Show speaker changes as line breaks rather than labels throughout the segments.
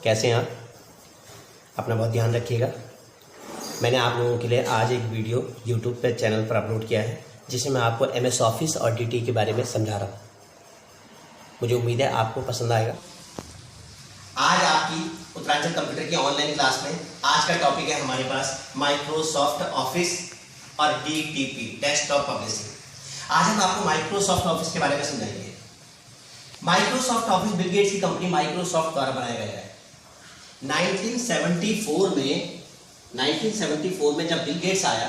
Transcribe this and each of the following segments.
कैसे हैं आप? अपना बहुत ध्यान रखिएगा। मैंने आप लोगों के लिए आज एक वीडियो YouTube पे चैनल पर अपलोड किया है जिसमें मैं आपको MS ऑफिस और DT के बारे में समझा रहा हूँ। मुझे उम्मीद है आपको पसंद आएगा। आज आपकी उत्तरांचल कंप्यूटर की ऑनलाइन क्लास में आज का टॉपिक है हमारे पास माइक्रोसॉफ्ट ऑफिस और DTP डेस्कटॉप पब्लिशिंग। आज हम आपको माइक्रोसॉफ्ट ऑफिस के बारे में समझाएंगे। माइक्रोसॉफ्ट ऑफिस बिल गेट्स की कंपनी माइक्रोसॉफ्ट द्वारा बनाया गया है। 1974 में जब बिल गेट्स आया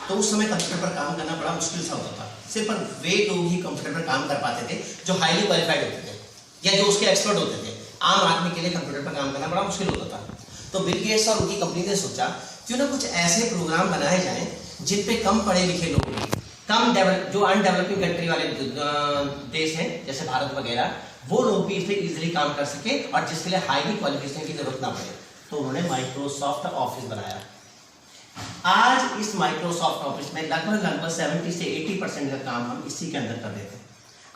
तो उस समय कंप्यूटर पर काम करना बड़ा मुश्किल सा होता था। सिर्फ वे लोग ही कंप्यूटर पर काम कर पाते थे जो हाईली क्वालिफाइड होते थे या जो उसके एक्सपर्ट होते थे। आम आदमी के लिए कंप्यूटर पर काम करना बड़ा मुश्किल होता था। तो बिल गेट्स और उनकी कंपनी ने सोचा क्यों ना कुछ ऐसे प्रोग्राम बनाए जाएं जिन पे कम पढ़े लिखे लोग भी, जो अनडेवलपिंग कंट्री वाले देश हैं जैसे भारत वगैरह, वो लोग भी इस पे इजीली काम कर सके और जिसके लिए हाईली क्वालिफिकेशन की जरूरत ना पड़े। तो उन्होंने माइक्रोसॉफ्ट ऑफिस बनाया। आज इस माइक्रोसॉफ्ट ऑफिस में लगभग 70 से 80% का काम हम इसी के अंदर कर देते हैं।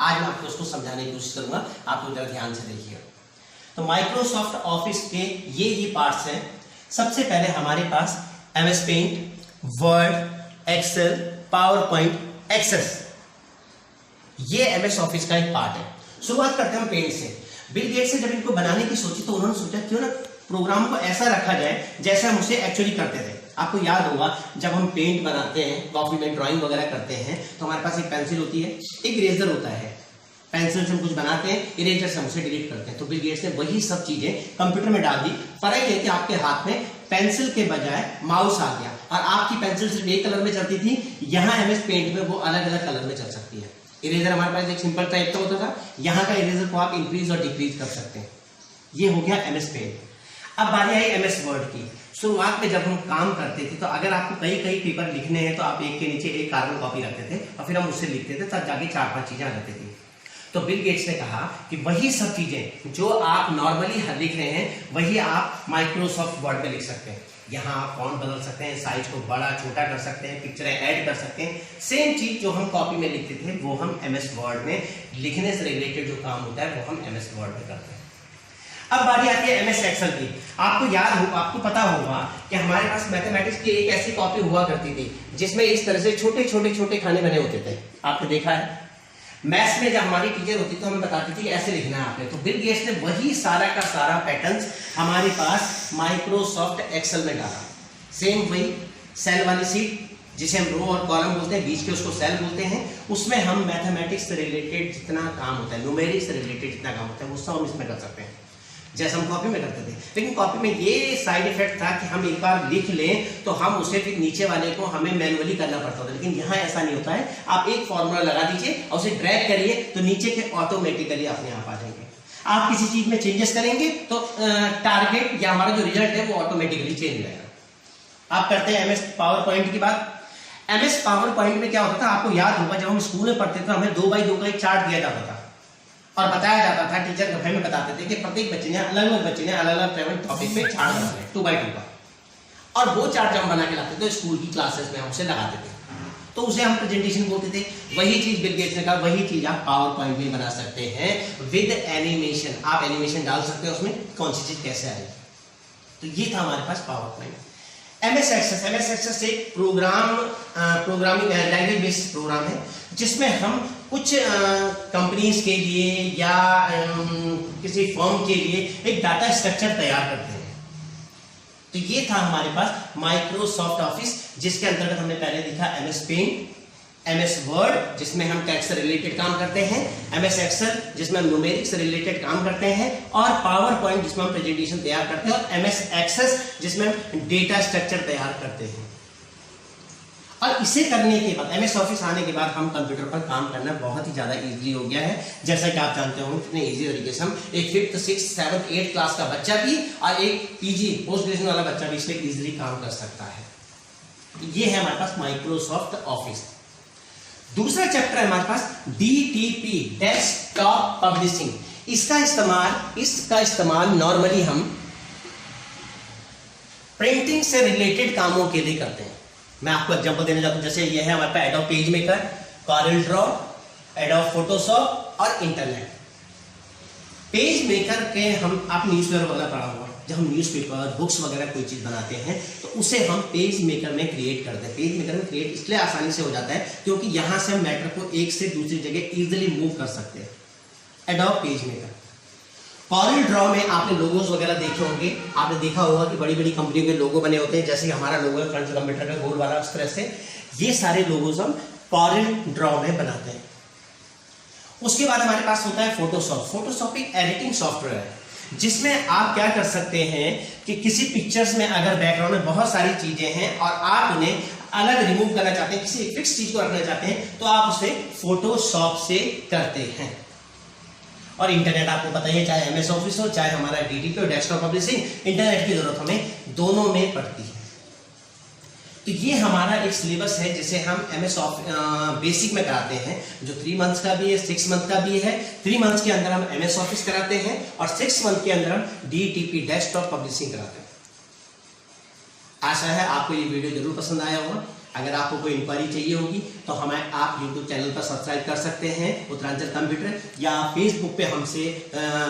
आज मैं आपको उसको समझाने की कोशिश करूंगा, आप लोग जरा ध्यान से देखिएगा। तो माइक्रोसॉफ्ट ऑफिस के ये पार्ट्स हैं। सबसे पहले हमारे पास MS paint, word, excel, power point, access, ये MS ऑफिस का एक पार्ट है। शुरुआत करते हैं हम पेंट से। बिल गेट्स ने जब इनको बनाने की सोची तो उन्होंने सोचा क्यों ना प्रोग्राम को ऐसा रखा जाए जैसे हम उसे एक्चुअली करते थे। आपको याद होगा जब हम पेंट बनाते हैं, कॉपी में ड्राइंग वगैरह करते हैं तो हमारे पास एक पेंसिल होती है, एक इरेजर होता है। पेंसिल से हम कुछ बनाते हैं, इरेजर से हम उसे डिलीट करते हैं। तो बिल गेट्स ने वही सब चीजें कंप्यूटर में डाल दी। फर्क है कि आपके हाथ में पेंसिल के बजाय माउस आ गया और आपकी पेंसिल सिर्फ एक कलर में चलती थी, यहाँ MS पेंट में वो अलग अलग कलर में चल सकती है। इरेजर हमारे पास एक सिंपल टाइप का होता था, यहाँ का इरेजर को आप इंक्रीज और डिक्रीज कर सकते हैं। ये हो गया MS पेंट। अब बारी आई MS वर्ड की। शुरुआत में जब हम काम करते थे तो अगर आपको कई पेपर लिखने हैं तो आप एक के नीचे एक कार्बन कॉपी रखते थे और फिर हम उससे लिखते थे, तब जाके 4-5 चीजें आ जाती थी। तो बिल गेट्स ने कहा कि वही सब चीजें जो आप नॉर्मली लिख रहे हैं वही आप माइक्रोसॉफ्ट वर्ड में लिख सकते हैं। यहाँ आप फॉन्ट बदल सकते हैं, साइज को बड़ा छोटा कर सकते हैं, पिक्चरें ऐड कर सकते हैं। सेम चीज जो हम कॉपी में लिखते थे वो हम MS वर्ड में लिखने से रिलेटेड जो काम होता है वो हम MS वर्ड में करते हैं। अब बारी आती है MS एक्सेल की। आपको पता होगा कि हमारे पास मैथमेटिक्स की एक ऐसी कॉपी हुआ करती थी जिसमें इस तरह से छोटे खाने बने होते थे। आपने देखा है मैथ्स में जब हमारी टीचर होती तो हमें बताती थी कि ऐसे लिखना है आपने। तो बिल गेट्स ने वही सारा का सारा पैटर्न हमारे पास माइक्रोसॉफ्ट एक्सेल में डाला। सेम वही सेल वाली सीट जिसे हम रो और कॉलम बोलते हैं, बीच के उसको सेल बोलते हैं। उसमें हम मैथमेटिक्स से रिलेटेड जितना काम होता है, न्यूमेरिक्स से रिलेटेड जितना काम होता है वो सब हम इसमें कर सकते हैं जैसे हम कॉपी में करते थे। लेकिन कॉपी में ये साइड इफेक्ट था कि हम एक बार लिख लें तो हम उसे फिर नीचे वाले को हमें मैनुअली करना पड़ता था। लेकिन यहाँ ऐसा नहीं होता है। आप एक फॉर्मूला लगा दीजिए और उसे ड्रैग करिए तो नीचे के ऑटोमेटिकली अपने आप आ जाएंगे। आप किसी चीज में चेंजेस करेंगे तो टारगेट या हमारा जो रिजल्ट है वो ऑटोमेटिकली चेंज हो जाएगा। आप करते हैं MS पावर पॉइंट की बात। MS पावर पॉइंट में क्या होता था, आपको याद होगा जब हम स्कूल में पढ़ते थे हमें 2x2 का एक चार्ट दिया जाता था और बताया जाता था, टीचर घर में बताते थे कि प्रत्येक बच्चे ने अलग अलग टॉपिक पे चार्ट बनाना है 2x2 का। और वो चार्ट जब हम बना के लाते थे स्कूल की क्लासेस में हम उसे लगाते थे तो उसे हम प्रेजेंटेशन बोलते थे। वही चीज बिल गेट्स ने कहा वही चीज आप पावर पॉइंट में बना सकते हैं विद एनिमेशन। आप एनिमेशन डाल सकते हैं उसमें कौन सी चीज कैसे आएगी। तो ये था हमारे पास पावर पॉइंट। MS एक्सेस एक प्रोग्रामिंग लैंग्वेज बेस्ड प्रोग्राम है जिसमें हम कुछ कंपनीज के लिए या किसी फर्म के लिए एक डाटा स्ट्रक्चर तैयार करते हैं। तो ये था हमारे पास माइक्रोसॉफ्ट ऑफिस जिसके अंतर्गत हमने पहले देखा MS पेंट, MS वर्ड जिसमें हम टेक्स्ट से रिलेटेड काम करते हैं, MS एक्सेल जिसमें हम न्यूमेरिक्स से रिलेटेड काम करते हैं और पावर पॉइंट जिसमें हम प्रेजेंटेशन तैयार करते हैं और MS एक्सेस जिसमें हम डेटा स्ट्रक्चर तैयार करते हैं। और इसे करने के बाद MS ऑफिस आने के बाद हम कंप्यूटर पर काम करना बहुत ही ज्यादा इजीली हो गया है। जैसा कि आप जानते हो कितने इजी तरीके से हम एक 5th, 6th, 7th, 8th class का बच्चा भी और एक PG पोस्ट ग्रेजुएशन वाला बच्चा भी इसमें इजीली काम कर सकता है। ये है हमारे पास माइक्रोसॉफ्ट ऑफिस। दूसरा चैप्टर है हमारे पास DTP डेस्कटॉप पब्लिशिंग। इसका इस्तेमाल नॉर्मली हम प्रिंटिंग से रिलेटेड कामों के लिए करते हैं। मैं आपको एग्जांपल देना चाहता हूं, जैसे ये है हमारे पास Adobe page maker, coral Adobe, Photoshop फोटोशॉप और इंटरनेट। पेज मेकर के हम आप न्यूज़पेपर वगैरह पढ़ा हुआ, जब हम न्यूज़पेपर बुक्स वगैरह कोई चीज़ बनाते हैं तो उसे हम पेज मेकर में क्रिएट करते हैं। पेज मेकर में क्रिएट इसलिए आसानी से हो जाता है क्योंकि यहाँ से हम मैटर को एक से दूसरी जगह इजीली मूव कर सकते हैं। Adobe page maker. Coral draw में आपने लोगोज वगैरह देखे होंगे, आपने देखा होगा कि बड़ी बड़ी कंपनियों के लोगो बने होते हैं, जैसे हमारा लोगो है फ्रंट कंप्यूटर का गोल वाला, उस तरह से ये सारे लोगोज हम कॉरल ड्रॉ में बनाते हैं। उसके बाद हमारे पास होता है फोटोशॉप। फोटोशॉप एक एडिटिंग सॉफ्टवेयर है जिसमें आप क्या कर सकते हैं कि किसी पिक्चर्स में अगर बैकग्राउंड में बहुत सारी चीजें हैं और आप उन्हें अलग रिमूव करना चाहते हैं, किसी फिक्स चीज को रखना चाहते हैं, तो आप उसे फोटोशॉप से करते हैं। और इंटरनेट आपको पता ही है, चाहे एमएस ऑफिस हो चाहे हमारा डीटीपी और डेस्कटॉप पब्लिशिंग, इंटरनेट की जरूरत हमें दोनों में पड़ती है। तो ये हमारा एक सिलेबस है जिसे हम एमएस बेसिक में कराते हैं, जो 3 मंथ्स का भी है, 6 मंथ का भी है। 3 मंथ्स के अंदर हम एमएस ऑफिस कराते हैं और 6 मंथ के अंदर हम डीटीपी डेस्कटॉप पब्लिशिंग कराते हैं। आशा है आपको ये वीडियो जरूर पसंद आया होगा। अगर आपको कोई इंक्वायरी चाहिए होगी तो हमें आप YouTube चैनल पर सब्सक्राइब कर सकते हैं उत्तरांचल कंप्यूटर, या फेसबुक पे हमसे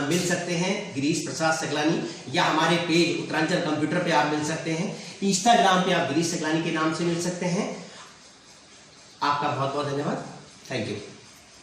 मिल सकते हैं गिरीश प्रसाद सगलानी, या हमारे पेज उत्तरांचल कंप्यूटर पे आप मिल सकते हैं। इंस्टाग्राम पे आप गिरीश सगलानी के नाम से मिल सकते हैं। आपका बहुत बहुत धन्यवाद। Thank you.